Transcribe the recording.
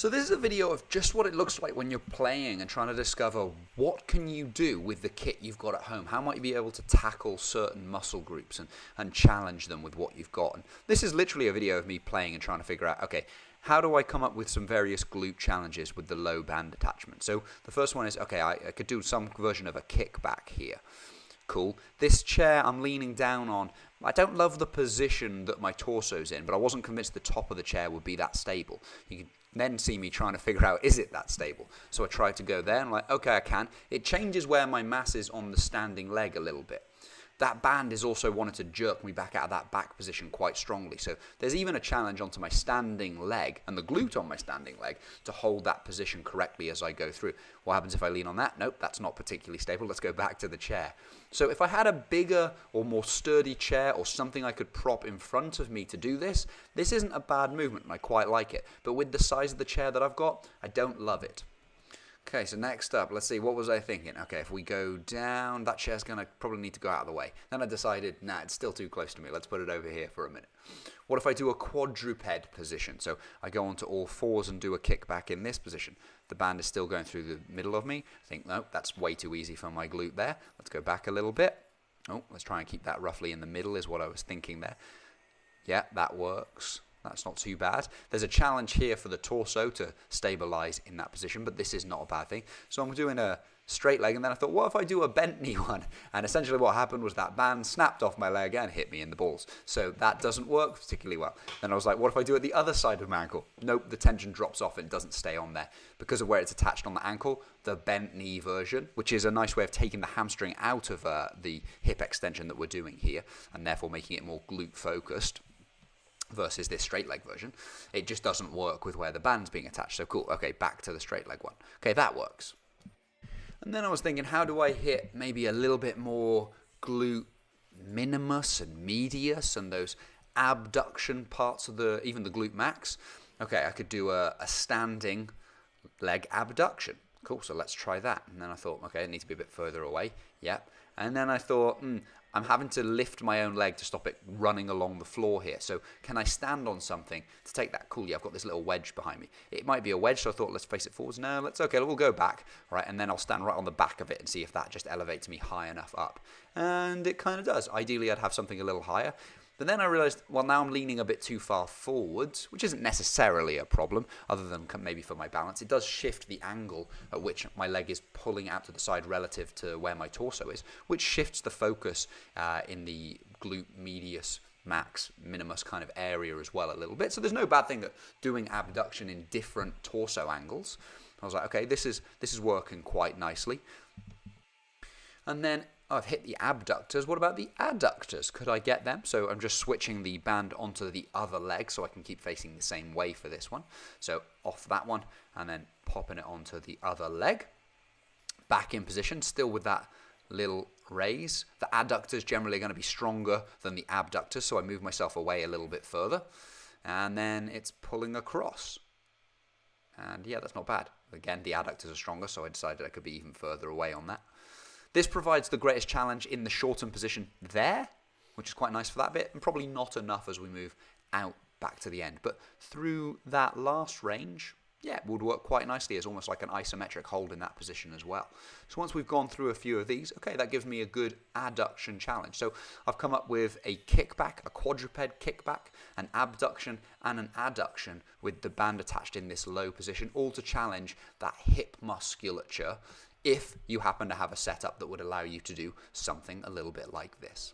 So this is a video of just what it looks like when you're playing and trying to discover what can you do with the kit you've got at home. How might you be able to tackle certain muscle groups and challenge them with what you've got. And this is literally a video of me playing and trying to figure out, okay, how do I come up with some various glute challenges with the low band attachment? So the first one is, okay, I could do some version of a kickback here. Cool. This chair I'm leaning down on, I don't love the position that my torso's in, but I wasn't convinced the top of the chair would be that stable. You can then see me trying to figure out, is it that stable? So I tried to go there, and I'm like, okay, I can. It changes where my mass is on the standing leg a little bit. That band is also wanting to jerk me back out of that back position quite strongly. So there's even a challenge onto my standing leg and the glute on my standing leg to hold that position correctly as I go through. What happens if I lean on that? Nope, that's not particularly stable. Let's go back to the chair. So if I had a bigger or more sturdy chair or something I could prop in front of me to do this, this isn't a bad movement and I quite like it. But with the size of the chair that I've got, I don't love it. Okay, so next up, let's see, what was I thinking? Okay, if we go down, that chair's going to probably need to go out of the way. Then I decided, nah, it's still too close to me. Let's put it over here for a minute. What if I do a quadruped position? So I go onto all fours and do a kickback in this position. The band is still going through the middle of me. I think, no, that's way too easy for my glute there. Let's go back a little bit. Oh, let's try and keep that roughly in the middle is what I was thinking there. Yeah, that works. That's not too bad. There's a challenge here for the torso to stabilize in that position, but this is not a bad thing. So I'm doing a straight leg, and then I thought, what if I do a bent knee one? And essentially what happened was that band snapped off my leg and hit me in the balls. So that doesn't work particularly well. Then I was like, what if I do it the other side of my ankle? Nope, the tension drops off and it doesn't stay on there. Because of where it's attached on the ankle, the bent knee version, which is a nice way of taking the hamstring out of the hip extension that we're doing here, and therefore making it more glute focused, versus this straight leg version, it just doesn't work with where the band's being attached. So cool, okay, back to the straight leg one. Okay, that works. And then I was thinking, how do I hit maybe a little bit more glute minimus and medius and those abduction parts of even the glute max? Okay, I could do a standing leg abduction. Cool, so let's try that. And then I thought, okay, it needs to be a bit further away. Yep. And then I thought, I'm having to lift my own leg to stop it running along the floor here. So can I stand on something to take that? Cool, yeah, I've got this little wedge behind me. It might be a wedge, so I thought, let's face it forwards. No, we'll go back. Right, and then I'll stand right on the back of it and see if that just elevates me high enough up. And it kind of does. Ideally, I'd have something a little higher. But then I realized, well, now I'm leaning a bit too far forwards, which isn't necessarily a problem, other than maybe for my balance. It does shift the angle at which my leg is pulling out to the side relative to where my torso is, which shifts the focus in the glute medius max minimus kind of area as well a little bit. So there's no bad thing that doing abduction in different torso angles. I was like, okay, this is working quite nicely. And then I've hit the abductors. What about the adductors? Could I get them? So I'm just switching the band onto the other leg so I can keep facing the same way for this one. So off that one and then popping it onto the other leg. Back in position, still with that little raise. The adductors generally are going to be stronger than the abductors, so I move myself away a little bit further. And then it's pulling across. And yeah, that's not bad. Again, the adductors are stronger, so I decided I could be even further away on that. This provides the greatest challenge in the shortened position there, which is quite nice for that bit, and probably not enough as we move out back to the end. But through that last range, yeah, it would work quite nicely as almost like an isometric hold in that position as well. So once we've gone through a few of these, okay, that gives me a good adduction challenge. So I've come up with a kickback, a quadruped kickback, an abduction, and an adduction with the band attached in this low position, all to challenge that hip musculature if you happen to have a setup that would allow you to do something a little bit like this.